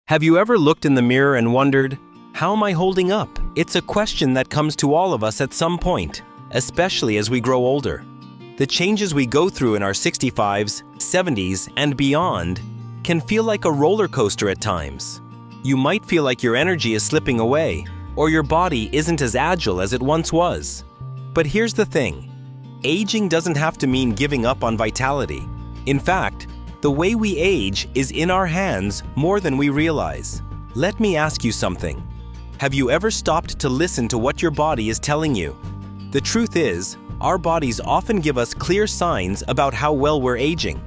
Have you ever looked in the mirror and wondered, how am I holding up? It's a question that comes to all of us at some point, especially as we grow older. The changes we go through in our 65s, 70s, and beyond can feel like a roller coaster at times. You might feel like your energy is slipping away, or your body isn't as agile as it once was. But here's the thing, aging doesn't have to mean giving up on vitality. In fact, the way we age is in our hands more than we realize. Let me ask you something. Have you ever stopped to listen to what your body is telling you? The truth is, our bodies often give us clear signs about how well we're aging.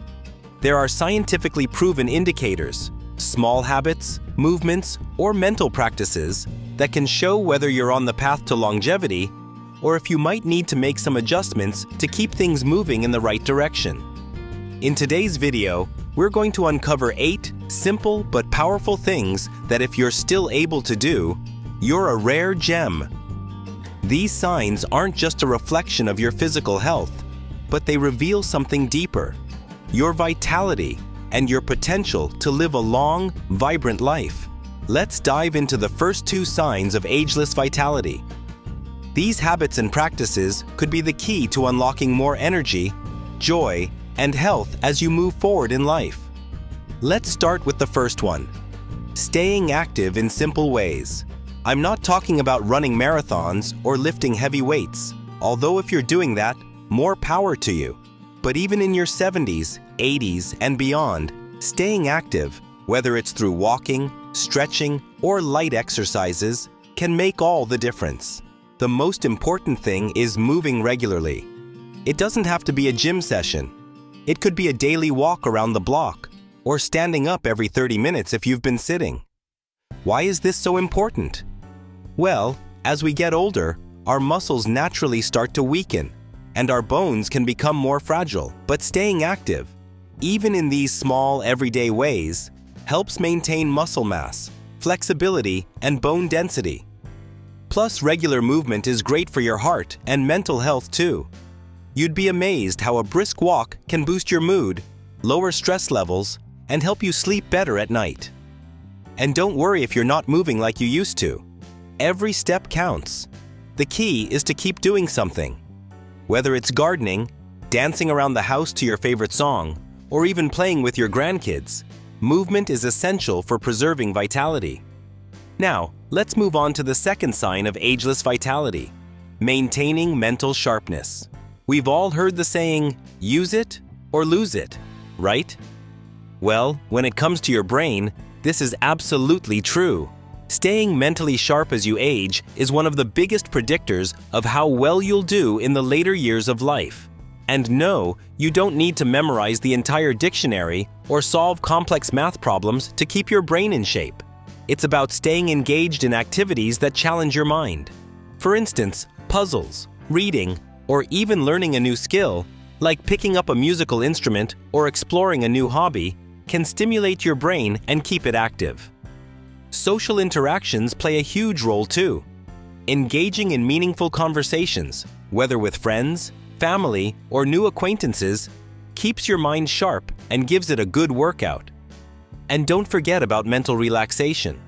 There are scientifically proven indicators, small habits, movements, or mental practices that can show whether you're on the path to longevity or if you might need to make some adjustments to keep things moving in the right direction. In today's video, we're going to uncover 8 simple but powerful things that if you're still able to do, you're a rare gem. These signs aren't just a reflection of your physical health, but they reveal something deeper, your vitality and your potential to live a long, vibrant life. Let's dive into the first 2 signs of ageless vitality. These habits and practices could be the key to unlocking more energy, joy, and health as you move forward in life. Let's start with the first one, staying active in simple ways. I'm not talking about running marathons or lifting heavy weights, although if you're doing that, more power to you. But even in your 70s, 80s, and beyond, staying active, whether it's through walking, stretching, or light exercises, can make all the difference. The most important thing is moving regularly. It doesn't have to be a gym session. It could be a daily walk around the block, or standing up every 30 minutes if you've been sitting. Why is this so important? Well, as we get older, our muscles naturally start to weaken, and our bones can become more fragile. But staying active, even in these small, everyday ways, helps maintain muscle mass, flexibility, and bone density. Plus, regular movement is great for your heart and mental health too. You'd be amazed how a brisk walk can boost your mood, lower stress levels, and help you sleep better at night. And don't worry if you're not moving like you used to. Every step counts. The key is to keep doing something. Whether it's gardening, dancing around the house to your favorite song, or even playing with your grandkids, movement is essential for preserving vitality. Now, let's move on to the second sign of ageless vitality, maintaining mental sharpness. We've all heard the saying, use it or lose it, right? Well, when it comes to your brain, this is absolutely true. Staying mentally sharp as you age is one of the biggest predictors of how well you'll do in the later years of life. And no, you don't need to memorize the entire dictionary or solve complex math problems to keep your brain in shape. It's about staying engaged in activities that challenge your mind. For instance, puzzles, reading, or even learning a new skill, like picking up a musical instrument or exploring a new hobby, can stimulate your brain and keep it active. Social interactions play a huge role too. Engaging in meaningful conversations, whether with friends, family, or new acquaintances, keeps your mind sharp and gives it a good workout. And don't forget about mental relaxation.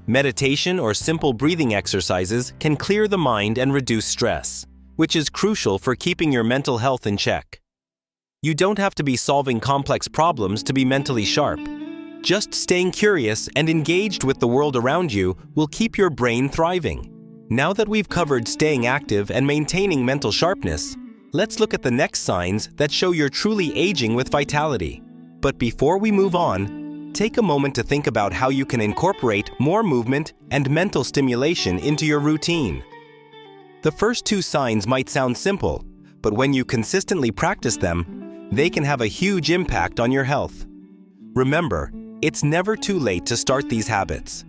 Meditation or simple breathing exercises can clear the mind and reduce stress, which is crucial for keeping your mental health in check. You don't have to be solving complex problems to be mentally sharp. Just staying curious and engaged with the world around you will keep your brain thriving. Now that we've covered staying active and maintaining mental sharpness, let's look at the next signs that show you're truly aging with vitality. But before we move on, take a moment to think about how you can incorporate more movement and mental stimulation into your routine. The first 2 signs might sound simple, but when you consistently practice them, they can have a huge impact on your health. Remember, it's never too late to start these habits.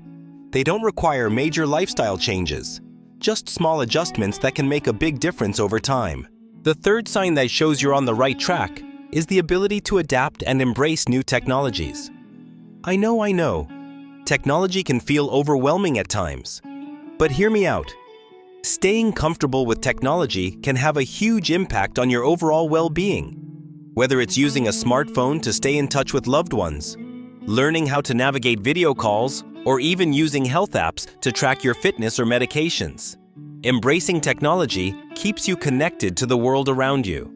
They don't require major lifestyle changes, just small adjustments that can make a big difference over time. The third sign that shows you're on the right track is the ability to adapt and embrace new technologies. I know, technology can feel overwhelming at times, but hear me out. Staying comfortable with technology can have a huge impact on your overall well-being. Whether it's using a smartphone to stay in touch with loved ones, learning how to navigate video calls, or even using health apps to track your fitness or medications. Embracing technology keeps you connected to the world around you.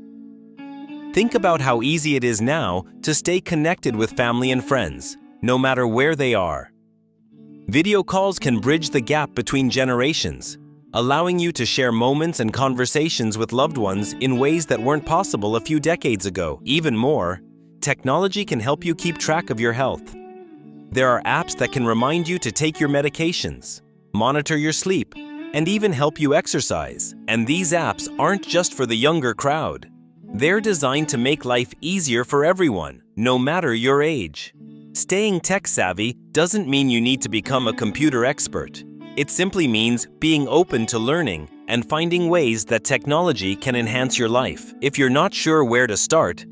Think about how easy it is now to stay connected with family and friends, no matter where they are. Video calls can bridge the gap between generations, allowing you to share moments and conversations with loved ones in ways that weren't possible a few decades ago. Even more, technology can help you keep track of your health. There are apps that can remind you to take your medications, monitor your sleep, and even help you exercise. And these apps aren't just for the younger crowd. They're designed to make life easier for everyone, no matter your age. Staying tech-savvy doesn't mean you need to become a computer expert. It simply means being open to learning and finding ways that technology can enhance your life. If you're not sure where to start,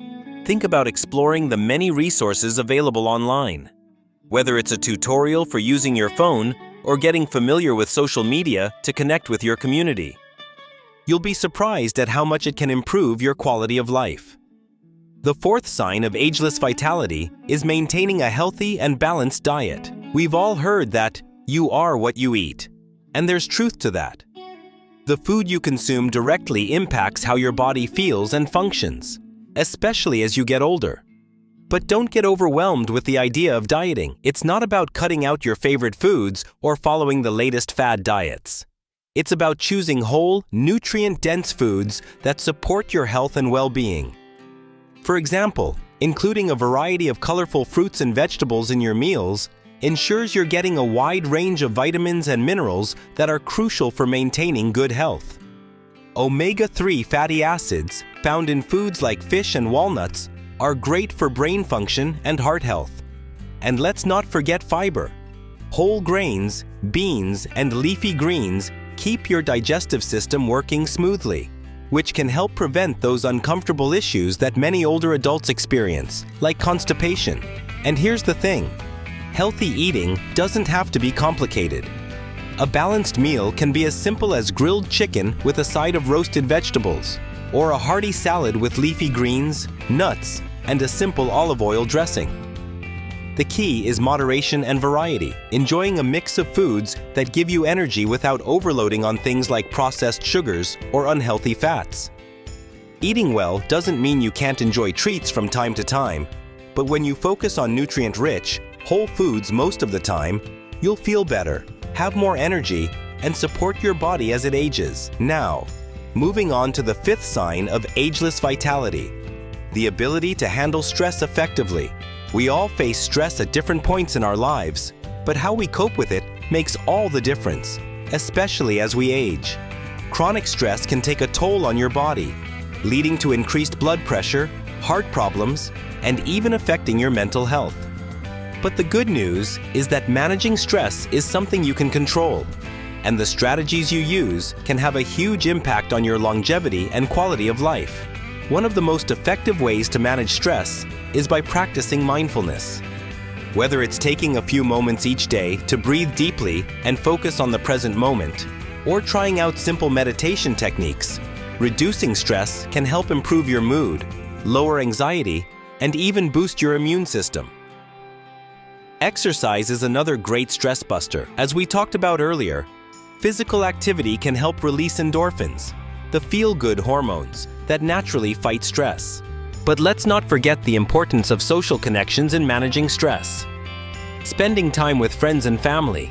think about exploring the many resources available online. Whether it's a tutorial for using your phone or getting familiar with social media to connect with your community, you'll be surprised at how much it can improve your quality of life. The fourth sign of ageless vitality is maintaining a healthy and balanced diet. We've all heard that you are what you eat, and there's truth to that. The food you consume directly impacts how your body feels and functions, especially as you get older. But don't get overwhelmed with the idea of dieting. It's not about cutting out your favorite foods or following the latest fad diets. It's about choosing whole, nutrient-dense foods that support your health and well-being. For example, including a variety of colorful fruits and vegetables in your meals ensures you're getting a wide range of vitamins and minerals that are crucial for maintaining good health. Omega-3 fatty acids, found in foods like fish and walnuts, are great for brain function and heart health. And let's not forget fiber. Whole grains, beans, and leafy greens keep your digestive system working smoothly, which can help prevent those uncomfortable issues that many older adults experience, like constipation. And here's the thing, healthy eating doesn't have to be complicated. A balanced meal can be as simple as grilled chicken with a side of roasted vegetables, or a hearty salad with leafy greens, nuts, and a simple olive oil dressing. The key is moderation and variety, enjoying a mix of foods that give you energy without overloading on things like processed sugars or unhealthy fats. Eating well doesn't mean you can't enjoy treats from time to time, but when you focus on nutrient-rich, whole foods most of the time, you'll feel better, have more energy, and support your body as it ages. Now, moving on to the fifth sign of ageless vitality, the ability to handle stress effectively. We all face stress at different points in our lives, but how we cope with it makes all the difference, especially as we age. Chronic stress can take a toll on your body, leading to increased blood pressure, heart problems, and even affecting your mental health. But the good news is that managing stress is something you can control, and the strategies you use can have a huge impact on your longevity and quality of life. One of the most effective ways to manage stress is by practicing mindfulness. Whether it's taking a few moments each day to breathe deeply and focus on the present moment, or trying out simple meditation techniques, reducing stress can help improve your mood, lower anxiety, and even boost your immune system. Exercise is another great stress buster. As we talked about earlier, physical activity can help release endorphins, the feel-good hormones that naturally fight stress. But let's not forget the importance of social connections in managing stress. Spending time with friends and family,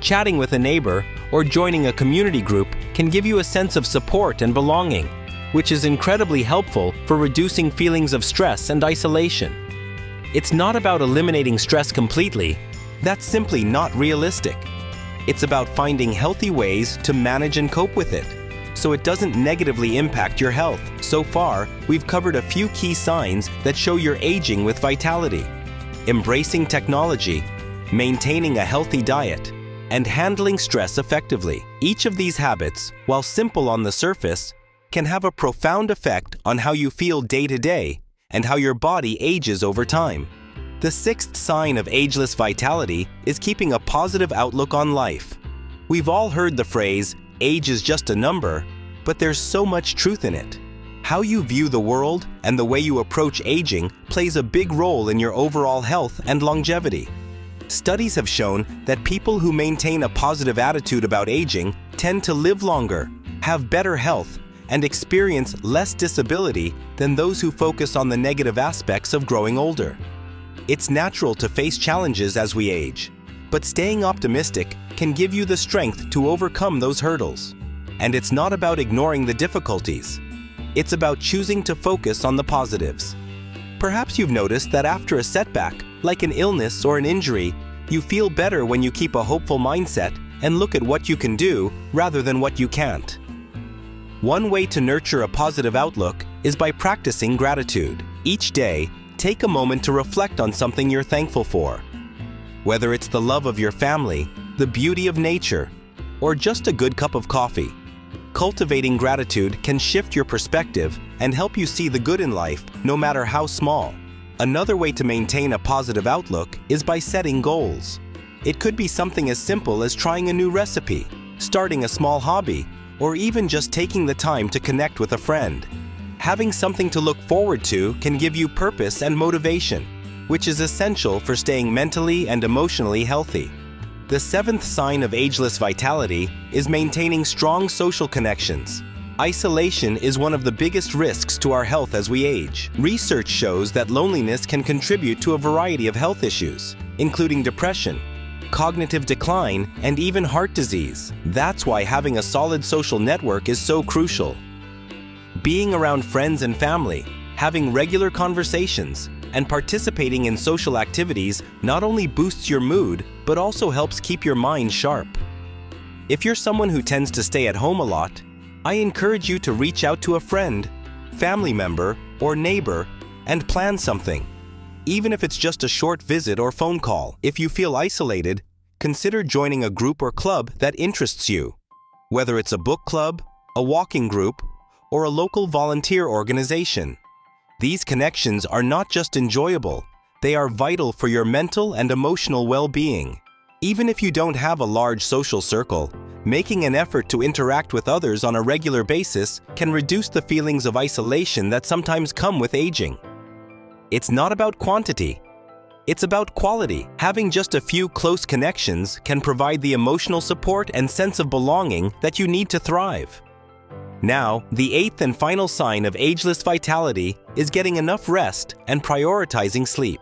chatting with a neighbor, or joining a community group can give you a sense of support and belonging, which is incredibly helpful for reducing feelings of stress and isolation. It's not about eliminating stress completely. That's simply not realistic. It's about finding healthy ways to manage and cope with it, so it doesn't negatively impact your health. So far, we've covered a few key signs that show you're aging with vitality: embracing technology, maintaining a healthy diet, and handling stress effectively. Each of these habits, while simple on the surface, can have a profound effect on how you feel day to day and how your body ages over time. The sixth sign of ageless vitality is keeping a positive outlook on life. We've all heard the phrase, "age is just a number," but there's so much truth in it. How you view the world and the way you approach aging plays a big role in your overall health and longevity. Studies have shown that people who maintain a positive attitude about aging tend to live longer, have better health, and experience less disability than those who focus on the negative aspects of growing older. It's natural to face challenges as we age, but staying optimistic can give you the strength to overcome those hurdles. And it's not about ignoring the difficulties. It's about choosing to focus on the positives. Perhaps you've noticed that after a setback, like an illness or an injury, you feel better when you keep a hopeful mindset and look at what you can do rather than what you can't. One way to nurture a positive outlook is by practicing gratitude. Each day, take a moment to reflect on something you're thankful for. Whether it's the love of your family, the beauty of nature, or just a good cup of coffee. Cultivating gratitude can shift your perspective and help you see the good in life, no matter how small. Another way to maintain a positive outlook is by setting goals. It could be something as simple as trying a new recipe, starting a small hobby, or even just taking the time to connect with a friend. Having something to look forward to can give you purpose and motivation, which is essential for staying mentally and emotionally healthy. The seventh sign of ageless vitality is maintaining strong social connections. Isolation is one of the biggest risks to our health as we age. Research shows that loneliness can contribute to a variety of health issues, including depression, cognitive decline, and even heart disease. That's why having a solid social network is so crucial. Being around friends and family, having regular conversations, and participating in social activities not only boosts your mood, but also helps keep your mind sharp. If you're someone who tends to stay at home a lot, I encourage you to reach out to a friend, family member, or neighbor and plan something, even if it's just a short visit or phone call. If you feel isolated, consider joining a group or club that interests you, whether it's a book club, a walking group, or a local volunteer organization. These connections are not just enjoyable, they are vital for your mental and emotional well-being. Even if you don't have a large social circle, making an effort to interact with others on a regular basis can reduce the feelings of isolation that sometimes come with aging. It's not about quantity, it's about quality. Having just a few close connections can provide the emotional support and sense of belonging that you need to thrive. Now, the eighth and final sign of ageless vitality is getting enough rest and prioritizing sleep.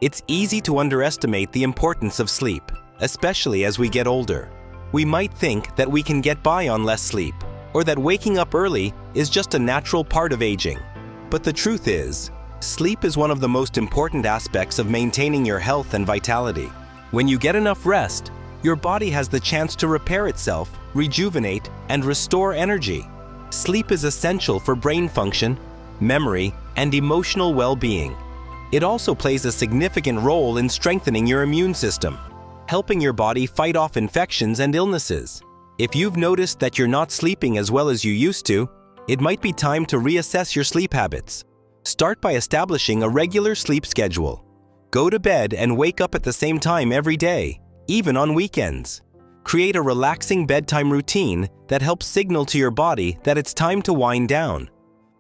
It's easy to underestimate the importance of sleep, especially as we get older. We might think that we can get by on less sleep, or that waking up early is just a natural part of aging. But the truth is, sleep is one of the most important aspects of maintaining your health and vitality. When you get enough rest, your body has the chance to repair itself, rejuvenate, and restore energy. Sleep is essential for brain function, memory, and emotional well-being. It also plays a significant role in strengthening your immune system, helping your body fight off infections and illnesses. If you've noticed that you're not sleeping as well as you used to, it might be time to reassess your sleep habits. Start by establishing a regular sleep schedule. Go to bed and wake up at the same time every day, even on weekends. Create a relaxing bedtime routine that helps signal to your body that it's time to wind down.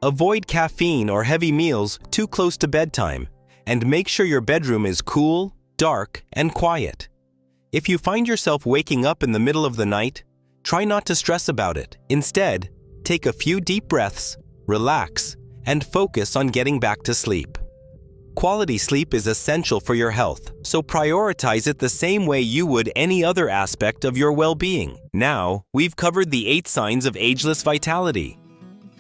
Avoid caffeine or heavy meals too close to bedtime, and make sure your bedroom is cool, dark, and quiet. If you find yourself waking up in the middle of the night, try not to stress about it. Instead, take a few deep breaths, relax, and focus on getting back to sleep. Quality sleep is essential for your health, so prioritize it the same way you would any other aspect of your well-being. Now, we've covered the 8 signs of ageless vitality: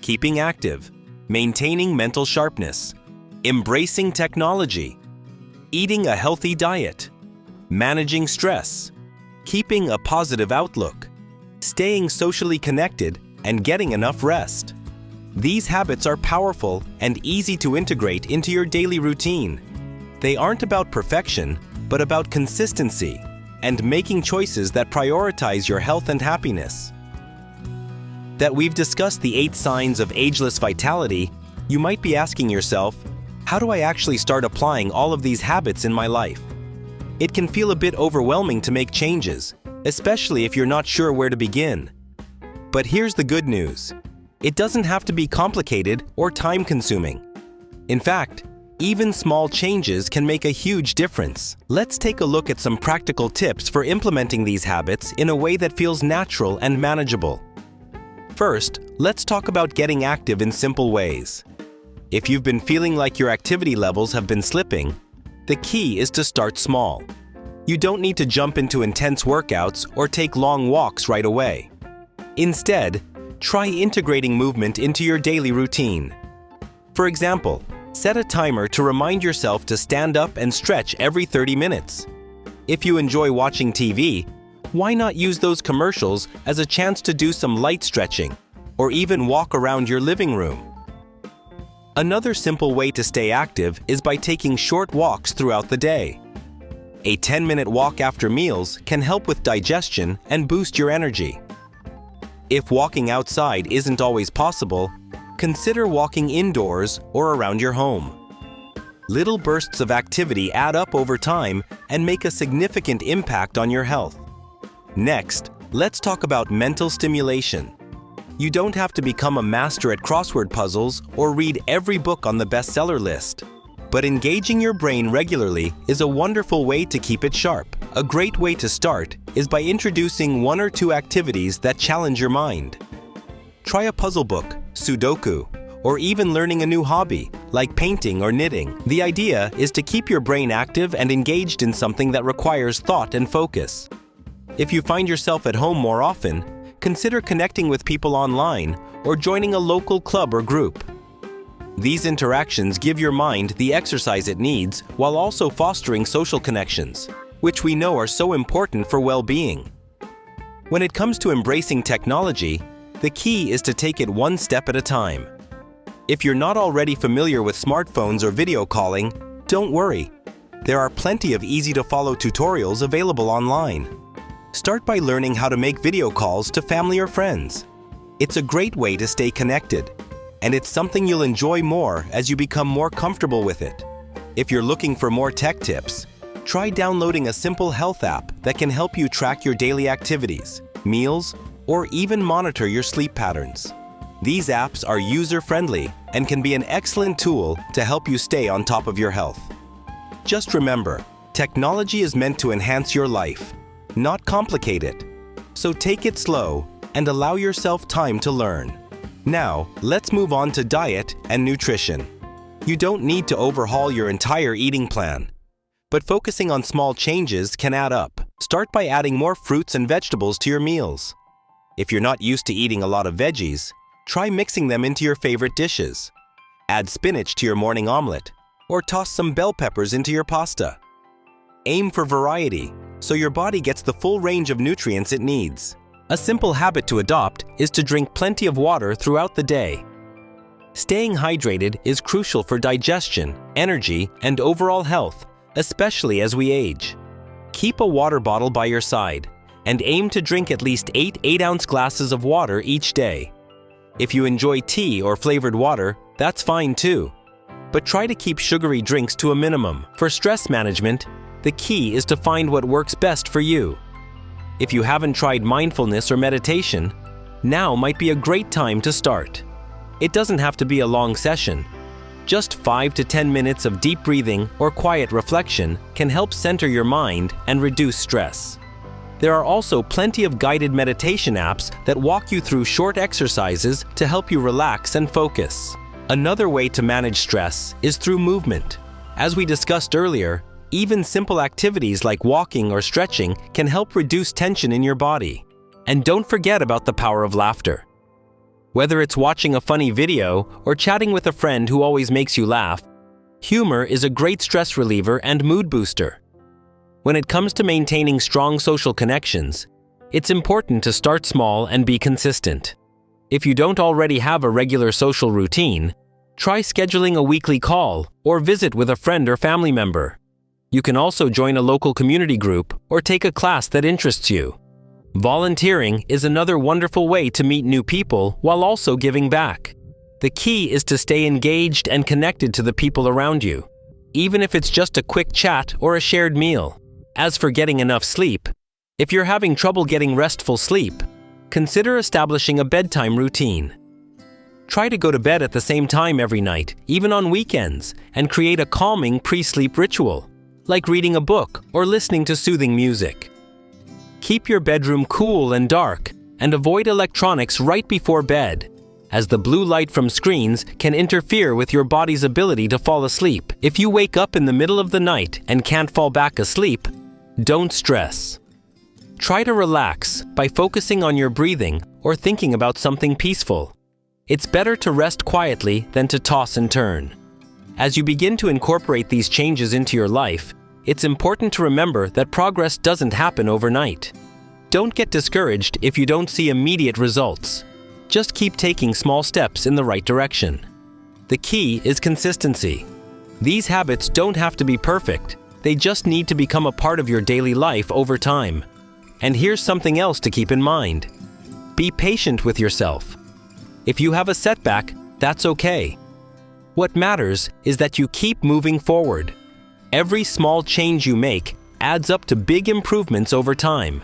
keeping active, maintaining mental sharpness, embracing technology, eating a healthy diet, managing stress, keeping a positive outlook, staying socially connected, and getting enough rest. These habits are powerful and easy to integrate into your daily routine. They aren't about perfection, but about consistency and making choices that prioritize your health and happiness. That we've discussed the 8 signs of ageless vitality, you might be asking yourself, how do I actually start applying all of these habits in my life? It can feel a bit overwhelming to make changes, especially if you're not sure where to begin. But here's the good news. It doesn't have to be complicated or time-consuming. In fact, even small changes can make a huge difference. Let's take a look at some practical tips for implementing these habits in a way that feels natural and manageable. First, let's talk about getting active in simple ways. If you've been feeling like your activity levels have been slipping, the key is to start small. You don't need to jump into intense workouts or take long walks right away. Instead, try integrating movement into your daily routine. For example, set a timer to remind yourself to stand up and stretch every 30 minutes. If you enjoy watching TV, why not use those commercials as a chance to do some light stretching or even walk around your living room? Another simple way to stay active is by taking short walks throughout the day. A 10-minute walk after meals can help with digestion and boost your energy. If walking outside isn't always possible, consider walking indoors or around your home. Little bursts of activity add up over time and make a significant impact on your health. Next, let's talk about mental stimulation. You don't have to become a master at crossword puzzles or read every book on the bestseller list. But engaging your brain regularly is a wonderful way to keep it sharp. A great way to start is by introducing 1 or 2 activities that challenge your mind. Try a puzzle book, Sudoku, or even learning a new hobby, like painting or knitting. The idea is to keep your brain active and engaged in something that requires thought and focus. If you find yourself at home more often, consider connecting with people online or joining a local club or group. These interactions give your mind the exercise it needs while also fostering social connections, which we know are so important for well-being. When it comes to embracing technology, the key is to take it one step at a time. If you're not already familiar with smartphones or video calling, don't worry. There are plenty of easy-to-follow tutorials available online. Start by learning how to make video calls to family or friends. It's a great way to stay connected, and it's something you'll enjoy more as you become more comfortable with it. If you're looking for more tech tips, try downloading a simple health app that can help you track your daily activities, meals, or even monitor your sleep patterns. These apps are user-friendly and can be an excellent tool to help you stay on top of your health. Just remember, technology is meant to enhance your life, not complicate it. So take it slow and allow yourself time to learn. Now, let's move on to diet and nutrition. You don't need to overhaul your entire eating plan, but focusing on small changes can add up. Start by adding more fruits and vegetables to your meals. If you're not used to eating a lot of veggies, try mixing them into your favorite dishes. Add spinach to your morning omelet, or toss some bell peppers into your pasta. Aim for variety, so your body gets the full range of nutrients it needs. A simple habit to adopt is to drink plenty of water throughout the day. Staying hydrated is crucial for digestion, energy, and overall health, especially as we age. Keep a water bottle by your side and aim to drink at least 8 8-ounce glasses of water each day. If you enjoy tea or flavored water, that's fine too. But try to keep sugary drinks to a minimum. For stress management, the key is to find what works best for you. If you haven't tried mindfulness or meditation, now might be a great time to start. It doesn't have to be a long session. Just 5 to 10 minutes of deep breathing or quiet reflection can help center your mind and reduce stress. There are also plenty of guided meditation apps that walk you through short exercises to help you relax and focus. Another way to manage stress is through movement. As we discussed earlier, even simple activities like walking or stretching can help reduce tension in your body. And don't forget about the power of laughter. Whether it's watching a funny video or chatting with a friend who always makes you laugh, humor is a great stress reliever and mood booster. When it comes to maintaining strong social connections, it's important to start small and be consistent. If you don't already have a regular social routine, try scheduling a weekly call or visit with a friend or family member. You can also join a local community group or take a class that interests you. Volunteering is another wonderful way to meet new people while also giving back. The key is to stay engaged and connected to the people around you, even if it's just a quick chat or a shared meal. As for getting enough sleep, if you're having trouble getting restful sleep, consider establishing a bedtime routine. Try to go to bed at the same time every night, even on weekends, and create a calming pre-sleep ritual, like reading a book or listening to soothing music. Keep your bedroom cool and dark, and avoid electronics right before bed, as the blue light from screens can interfere with your body's ability to fall asleep. If you wake up in the middle of the night and can't fall back asleep, don't stress. Try to relax by focusing on your breathing or thinking about something peaceful. It's better to rest quietly than to toss and turn. As you begin to incorporate these changes into your life, it's important to remember that progress doesn't happen overnight. Don't get discouraged if you don't see immediate results. Just keep taking small steps in the right direction. The key is consistency. These habits don't have to be perfect. They just need to become a part of your daily life over time. And here's something else to keep in mind. Be patient with yourself. If you have a setback, that's okay. What matters is that you keep moving forward. Every small change you make adds up to big improvements over time.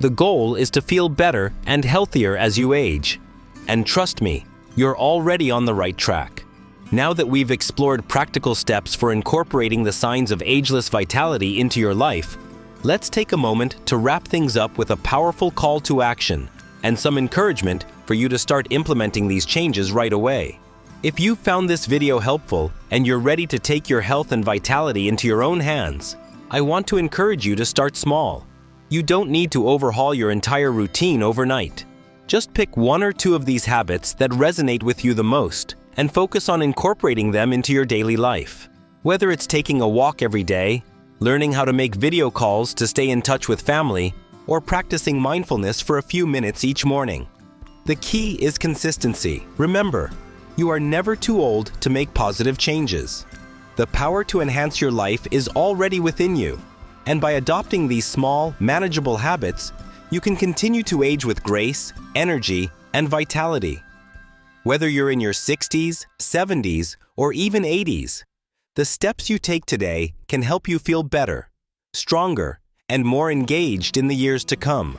The goal is to feel better and healthier as you age. And trust me, you're already on the right track. Now that we've explored practical steps for incorporating the signs of ageless vitality into your life, let's take a moment to wrap things up with a powerful call to action and some encouragement for you to start implementing these changes right away. If you found this video helpful and you're ready to take your health and vitality into your own hands, I want to encourage you to start small. You don't need to overhaul your entire routine overnight. Just pick one or two of these habits that resonate with you the most and focus on incorporating them into your daily life. Whether it's taking a walk every day, learning how to make video calls to stay in touch with family, or practicing mindfulness for a few minutes each morning. The key is consistency. Remember, you are never too old to make positive changes. The power to enhance your life is already within you, and by adopting these small, manageable habits, you can continue to age with grace, energy, and vitality. Whether you're in your 60s, 70s, or even 80s, the steps you take today can help you feel better, stronger, and more engaged in the years to come.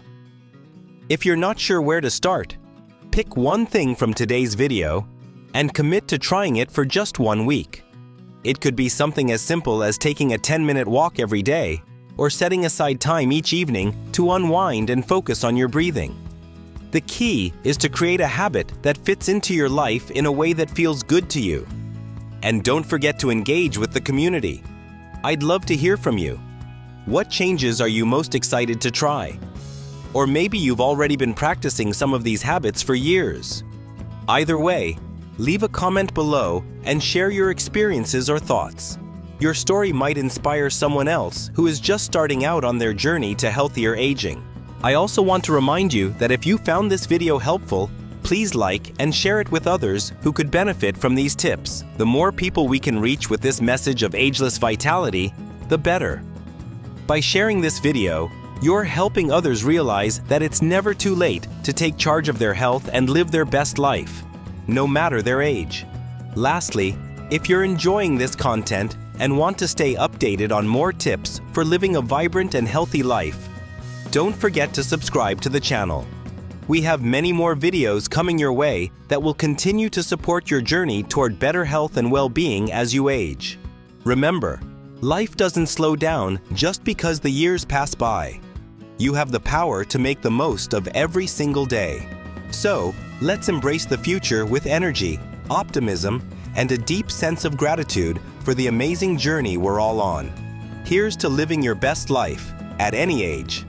If you're not sure where to start, pick one thing from today's video and commit to trying it for just 1 week. It could be something as simple as taking a 10-minute walk every day or setting aside time each evening to unwind and focus on your breathing. The key is to create a habit that fits into your life in a way that feels good to you. And don't forget to engage with the community. I'd love to hear from you. What changes are you most excited to try? Or maybe you've already been practicing some of these habits for years. Either way, leave a comment below and share your experiences or thoughts. Your story might inspire someone else who is just starting out on their journey to healthier aging. I also want to remind you that if you found this video helpful, please like and share it with others who could benefit from these tips. The more people we can reach with this message of ageless vitality, the better. By sharing this video, you're helping others realize that it's never too late to take charge of their health and live their best life, no matter their age. Lastly, if you're enjoying this content and want to stay updated on more tips for living a vibrant and healthy life, don't forget to subscribe to the channel. We have many more videos coming your way that will continue to support your journey toward better health and well-being as you age. Remember, life doesn't slow down just because the years pass by. You have the power to make the most of every single day. So, let's embrace the future with energy, optimism, and a deep sense of gratitude for the amazing journey we're all on. Here's to living your best life at any age.